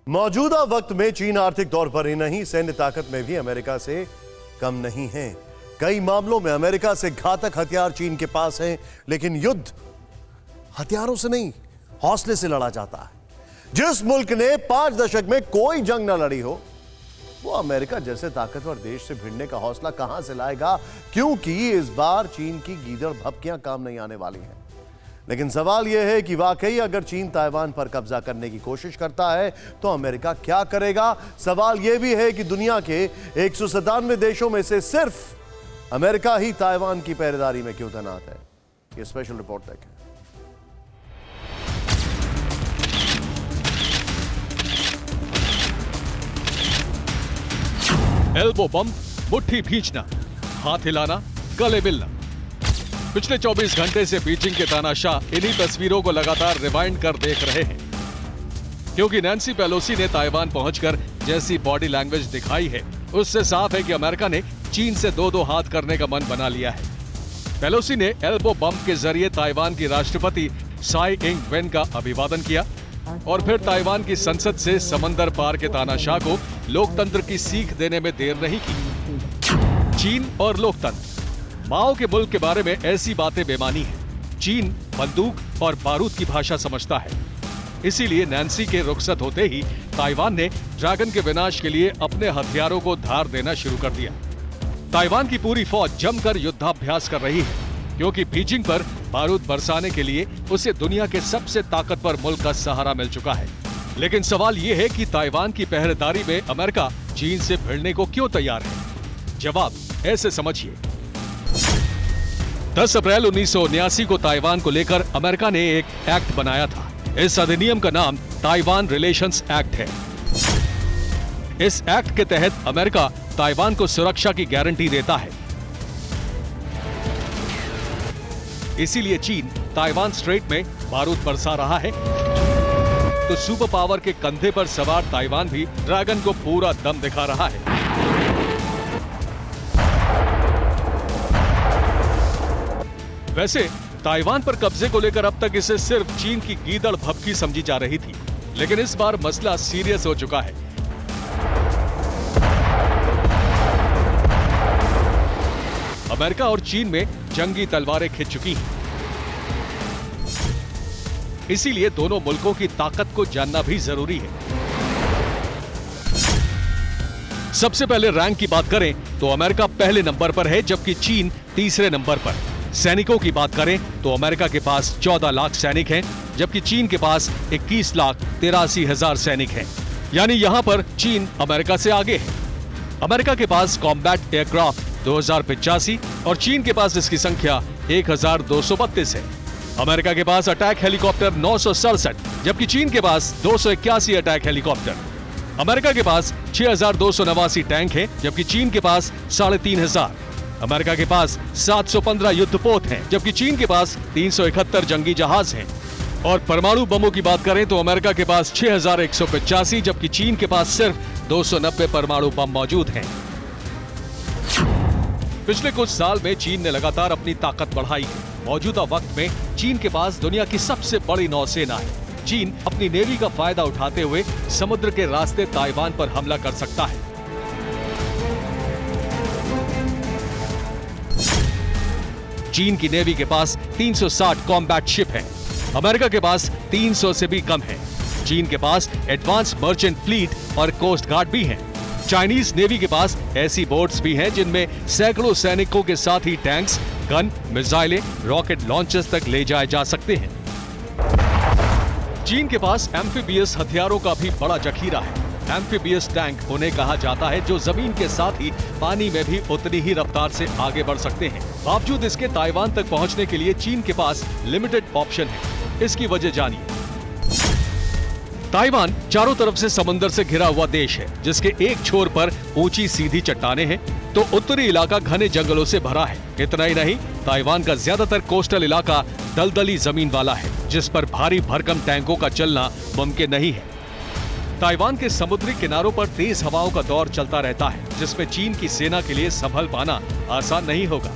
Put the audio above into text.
मौजूदा वक्त में चीन आर्थिक तौर पर ही नहीं, सैन्य ताकत में भी अमेरिका से कम नहीं है। कई मामलों में अमेरिका से घातक हथियार चीन के पास हैं, लेकिन युद्ध हथियारों से नहीं, हौसले से लड़ा जाता है। जिस मुल्क ने 5 दशक में कोई जंग न लड़ी हो, वो अमेरिका जैसे ताकतवर देश से भिड़ने का हौसला कहां से लाएगा? क्योंकि इस बार चीन की गीदड़ भभकियां काम नहीं आने वाली हैं। लेकिन सवाल यह है कि वाकई अगर चीन ताइवान पर कब्जा करने की कोशिश करता है तो अमेरिका क्या करेगा? सवाल यह भी है कि दुनिया के 197 देशों में से सिर्फ अमेरिका ही ताइवान की पहरेदारी में क्यों तैनात है? यह स्पेशल रिपोर्ट देखें। एल्बो बम, मुट्ठी भींचना, हाथ हिलाना, गले मिलना। पिछले 24 घंटे से बीजिंग के तानाशाह इन्हीं तस्वीरों को लगातार रिवाइंड कर देख रहे हैं, क्योंकि नैन्सी पेलोसी ने ताइवान पहुंचकर जैसी बॉडी लैंग्वेज दिखाई है, उससे साफ है कि अमेरिका ने चीन से दो हाथ करने का मन बना लिया है। पेलोसी ने एल्बो बम के जरिए ताइवान की राष्ट्रपति साई इंग वेन का अभिवादन किया और फिर ताइवान की संसद से समंदर पार के तानाशाह को लोकतंत्र की सीख देने में देर नहीं की। चीन और लोकतंत्र, माओ के मुल्क के बारे में ऐसी बातें बेमानी है। चीन बंदूक और बारूद की भाषा समझता है, इसीलिए नैन्सी के रुखसत होते ही ताइवान ने ड्रैगन के विनाश के लिए अपने हथियारों को धार देना शुरू कर दिया। ताइवान की पूरी फौज जमकर युद्धाभ्यास कर रही है, क्योंकि बीजिंग पर बारूद बरसाने के लिए उसे दुनिया के सबसे ताकतवर मुल्क का सहारा मिल चुका है। लेकिन सवाल यह है कि ताइवान की पहरेदारी में अमेरिका चीन से भिड़ने को क्यों तैयार है? जवाब ऐसे समझिए। 10 अप्रैल 1979 को ताइवान को लेकर अमेरिका ने एक एक्ट बनाया था। इस अधिनियम का नाम ताइवान रिलेशंस एक्ट है। इस एक्ट के तहत अमेरिका ताइवान को सुरक्षा की गारंटी देता है। इसीलिए चीन ताइवान स्ट्रेट में बारूद बरसा रहा है, तो सुपर पावर के कंधे पर सवार ताइवान भी ड्रैगन को पूरा दम दिखा रहा है। वैसे ताइवान पर कब्जे को लेकर अब तक इसे सिर्फ चीन की गीदड़ भभकी समझी जा रही थी, लेकिन इस बार मसला सीरियस हो चुका है। अमेरिका और चीन में जंगी तलवारें खिंच चुकी हैं। इसीलिए दोनों मुल्कों की ताकत को जानना भी जरूरी है। सबसे पहले रैंक की बात करें तो अमेरिका पहले नंबर पर है, जबकि चीन तीसरे नंबर पर। सैनिकों की बात करें तो अमेरिका के पास 14 लाख सैनिक हैं, जबकि चीन के पास 21,83,000 सैनिक हैं। यानी यहां पर चीन अमेरिका से आगे है। अमेरिका के पास कॉम्बैट एयरक्राफ्ट 2085 और चीन के पास इसकी संख्या 1232 है। अमेरिका के पास अटैक हेलीकॉप्टर 967, जबकि चीन के पास 281 अटैक हेलीकॉप्टर। अमेरिका के पास 6,289 टैंक हैं, जबकि चीन के पास 3,500। अमेरिका के पास 715 युद्धपोत हैं, जबकि चीन के पास 371 जंगी जहाज हैं। और परमाणु बमों की बात करें तो अमेरिका के पास 6,185, जबकि चीन के पास सिर्फ 290 परमाणु बम मौजूद हैं। पिछले कुछ साल में चीन ने लगातार अपनी ताकत बढ़ाई है। मौजूदा वक्त में चीन के पास दुनिया की सबसे बड़ी नौसेना है। चीन अपनी नेवी का फायदा उठाते हुए समुद्र के रास्ते ताइवान पर हमला कर सकता है। चीन की नेवी के पास 360 कॉम्बैट शिप है, अमेरिका के पास 300 से भी कम है। चीन के पास एडवांस मर्चेंट फ्लीट और कोस्ट गार्ड भी हैं। चाइनीज नेवी के पास ऐसी बोट्स भी हैं जिनमें सैकड़ों सैनिकों के साथ ही टैंक्स, गन, मिसाइलें, रॉकेट लॉन्चर्स तक ले जाए जा सकते हैं। चीन के पास एम्फीबियस हथियारों का भी बड़ा जखीरा है। एम्फीबियस टैंक उन्हें कहा जाता है जो जमीन के साथ ही पानी में भी उतनी ही रफ्तार से आगे बढ़ सकते हैं। बावजूद इसके ताइवान तक पहुंचने के लिए चीन के पास लिमिटेड ऑप्शन है। इसकी वजह जानिए। ताइवान चारों तरफ से समंदर से घिरा हुआ देश है, जिसके एक छोर पर ऊंची सीधी चट्टानें हैं, तो उत्तरी इलाका घने जंगलों से भरा है। इतना ही नहीं, ताइवान का ज्यादातर कोस्टल इलाका दलदली जमीन वाला है, जिस पर भारी भरकम टैंकों का चलना मुमकिन नहीं है। ताइवान के समुद्री किनारों पर तेज हवाओं का दौर चलता रहता है, जिसमें चीन की सेना के लिए संभल पाना आसान नहीं होगा।